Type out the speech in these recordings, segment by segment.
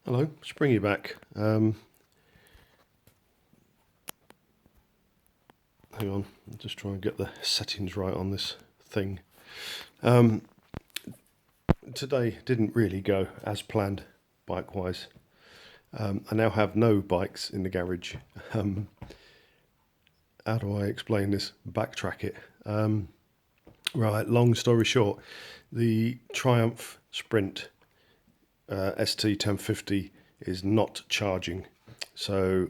Hello, Springy back. Hang on, I'll just try and get the settings right on this thing. Um, Today didn't really go as planned, bike-wise. I now have no bikes in the garage. Um, how do I explain this? Backtrack it. Right, long story short, the Triumph Sprint ST1050 is not charging, so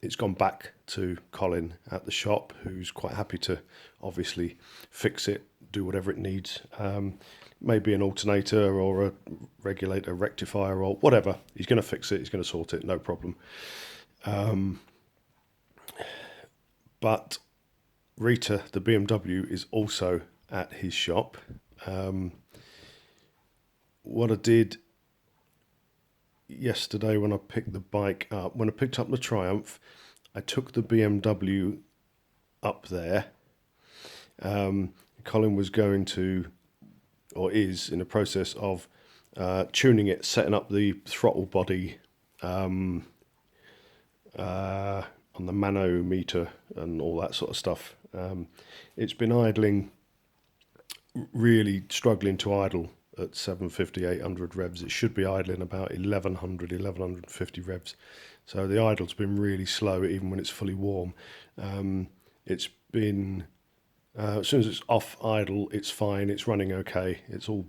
it's gone back to Colin at the shop, who's quite happy to obviously fix it, do whatever it needs. Maybe an alternator or a regulator rectifier or whatever. He's going to fix it. He's going to sort it. No problem. But Rita, the BMW, is also at his shop. What I did yesterday when I picked the bike up, when I picked up the Triumph, I took the BMW up there. Colin was going to, or is in the process of tuning it, setting up the throttle body on the manometer and all that sort of stuff. It's been idling, really struggling to idle at 750, 800 revs. It should be idling about 1100, 1150 revs. So the idle's been really slow, even when it's fully warm. It's been as soon as it's off idle, it's fine. It's running okay. It's all,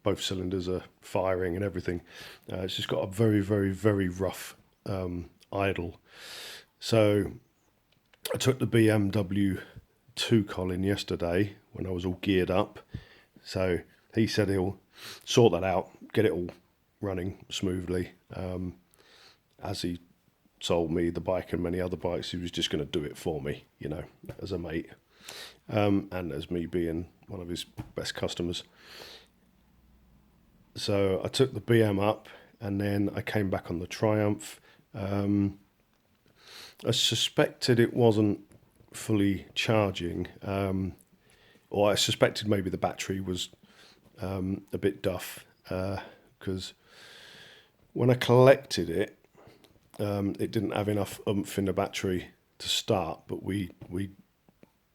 both cylinders are firing and everything. It's just got a very, very, very rough idle. So I took the BMW to Colin yesterday when I was all geared up. So he said he'll sort that out, get it all running smoothly. As he sold me the bike and many other bikes, he was just going to do it for me, as a mate. And as me being one of his best customers. So I took the BM up and then I came back on the Triumph. I suspected it wasn't fully charging, or I suspected maybe the battery was a bit duff, because when I collected it, it didn't have enough oomph in the battery to start, but we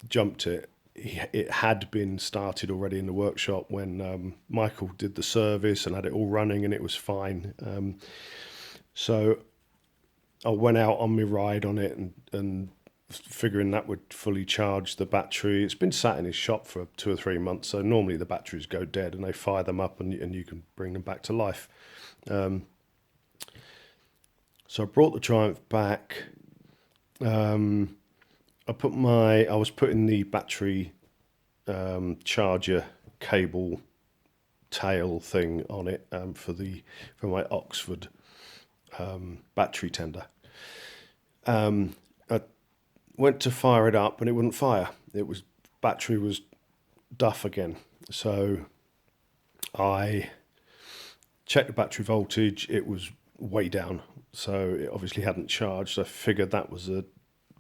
jumped it. It had been started already in the workshop when Michael did the service and had it all running, and it was fine. So I went out on my ride on it and figuring that would fully charge the battery. It's been sat in his shop for 2 or 3 months, so normally the batteries go dead and they fire them up and you can bring them back to life. So I brought the Triumph back. I was putting the battery charger cable tail thing on it for my Oxford battery tender. I went to fire it up and it wouldn't fire. Battery was duff again. So I checked the battery voltage. It was way down. So it obviously hadn't charged. I figured that was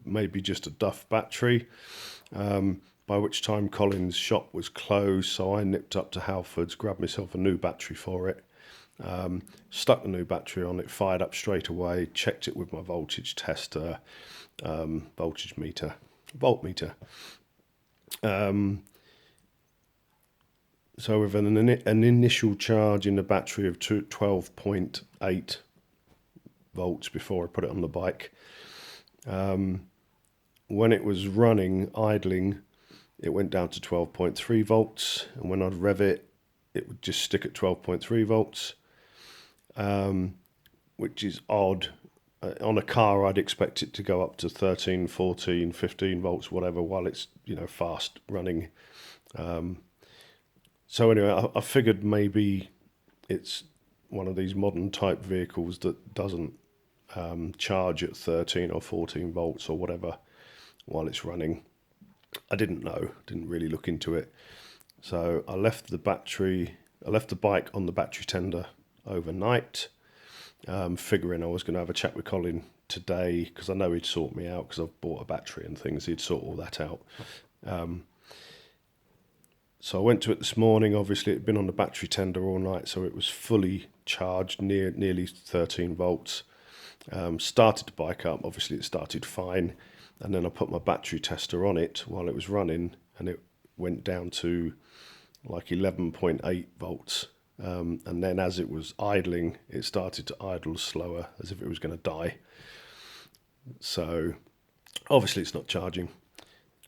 maybe just a duff battery. By which time Colin's shop was closed, so I nipped up to Halfords, grabbed myself a new battery for it, stuck the new battery on it, fired up straight away, checked it with my voltage tester, voltage meter, voltmeter. So with an initial charge in the battery of 12.8 volts before I put it on the bike. When it was running, idling, it went down to 12.3 volts. And when I'd rev it, it would just stick at 12.3 volts, which is odd. On a car, I'd expect it to go up to 13, 14, 15 volts, whatever, while it's, fast running. So anyway, I figured maybe it's one of these modern type vehicles that doesn't charge at 13 or 14 volts or whatever while it's running. I didn't know, didn't really look into it. So I left the bike on the battery tender overnight, figuring I was going to have a chat with Colin today because I know he'd sort me out because I've bought a battery and things. He'd sort all that out. So I went to it this morning. Obviously, it had been on the battery tender all night, so it was fully charged, nearly 13 volts. Started the bike up, obviously it started fine, and then I put my battery tester on it while it was running, and it went down to like 11.8 volts. And then as it was idling, it started to idle slower, as if it was going to die. So obviously it's not charging.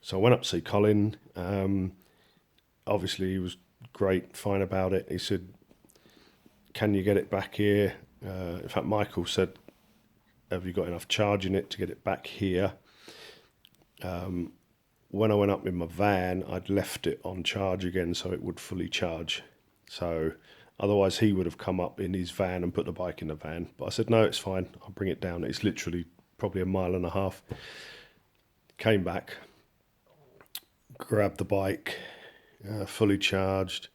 So I went up to see Colin. Obviously he was great, fine about it. He said, can you get it back here? In fact, Michael said, have you got enough charge in it to get it back here? When I went up in my van, I'd left it on charge again so it would fully charge. So otherwise he would have come up in his van and put the bike in the van. But I said, no, it's fine. I'll bring it down. It's literally probably a mile and a half. Came back, grabbed the bike, fully charged,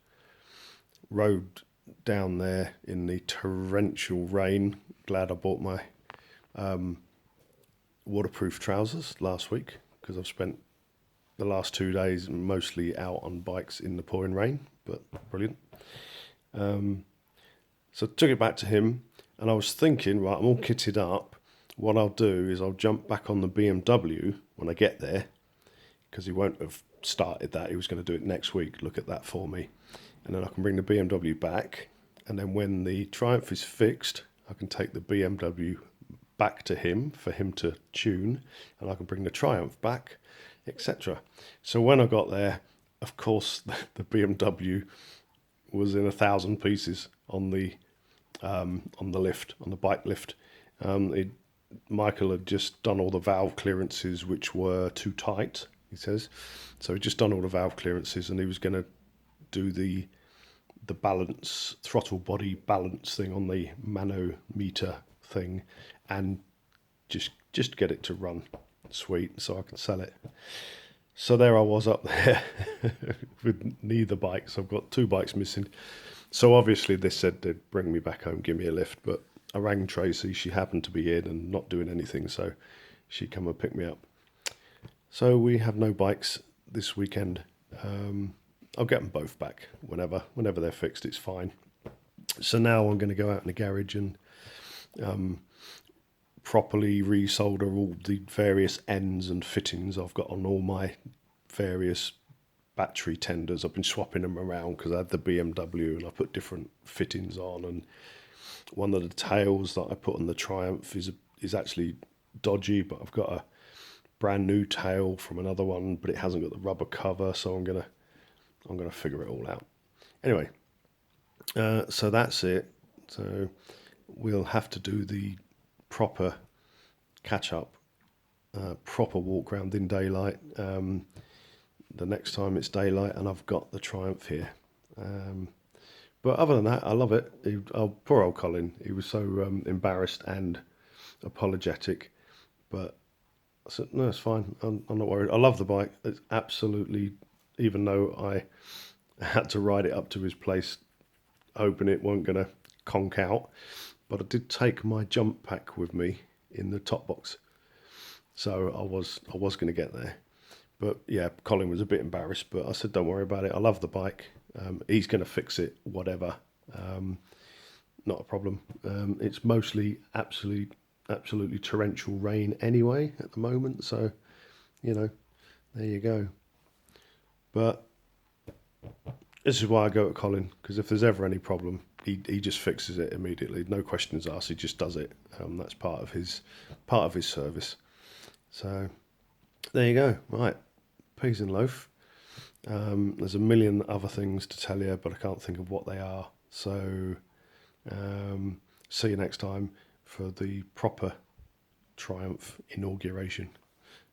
rode down there in the torrential rain. Glad I bought my waterproof trousers last week, because I've spent the last 2 days mostly out on bikes in the pouring rain, but brilliant. So I took it back to him, and I was thinking, right, I'm all kitted up. What I'll do is I'll jump back on the BMW when I get there, because he won't have started that. He was going to do it next week. Look at that for me. And then I can bring the BMW back, and then when the Triumph is fixed, I can take the BMW back to him for him to tune, and I can bring the Triumph back, etc. So when I got there, of course, the BMW was in 1,000 pieces on the lift, on the bike lift. Michael had just done all the valve clearances, which were too tight, he says. So he'd just done all the valve clearances, and he was going to do the balance, throttle body balance thing on the manometer thing, and just get it to run sweet so I can sell it. So there I was up there with neither bikes. I've got 2 bikes missing. So obviously they said they'd bring me back home, give me a lift, but I rang Tracy. She happened to be in and not doing anything, so she come and pick me up. So we have no bikes this weekend. I'll get them both back whenever they're fixed. It's fine. So now I'm going to go out in the garage and properly resolder all the various ends and fittings I've got on all my various battery tenders. I've been swapping them around because I had the BMW and I put different fittings on, and one of the tails that I put on the Triumph is actually dodgy, but I've got a brand new tail from another one, but it hasn't got the rubber cover, so I'm gonna figure it all out. Anyway, so that's it. So we'll have to do the proper catch up, proper walk round in daylight. The next time it's daylight and I've got the Triumph here. But other than that, I love it. Poor old Colin. He was so embarrassed and apologetic. But I said, no, it's fine. I'm not worried. I love the bike. It's absolutely, even though I had to ride it up to his place, hoping it weren't going to conk out. But I did take my jump pack with me in the top box. So I was going to get there. But yeah, Colin was a bit embarrassed, but I said, don't worry about it. I love the bike. He's going to fix it, whatever. Not a problem. It's mostly absolutely torrential rain anyway at the moment. So, there you go. But this is why I go to Colin, because if there's ever any problem, he just fixes it immediately. No questions asked. He just does it. That's part of his service. So there you go. Right. Peas and loaf. There's a million other things to tell you, but I can't think of what they are. So see you next time for the proper Triumph inauguration.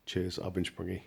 Cheers. I've been Springy.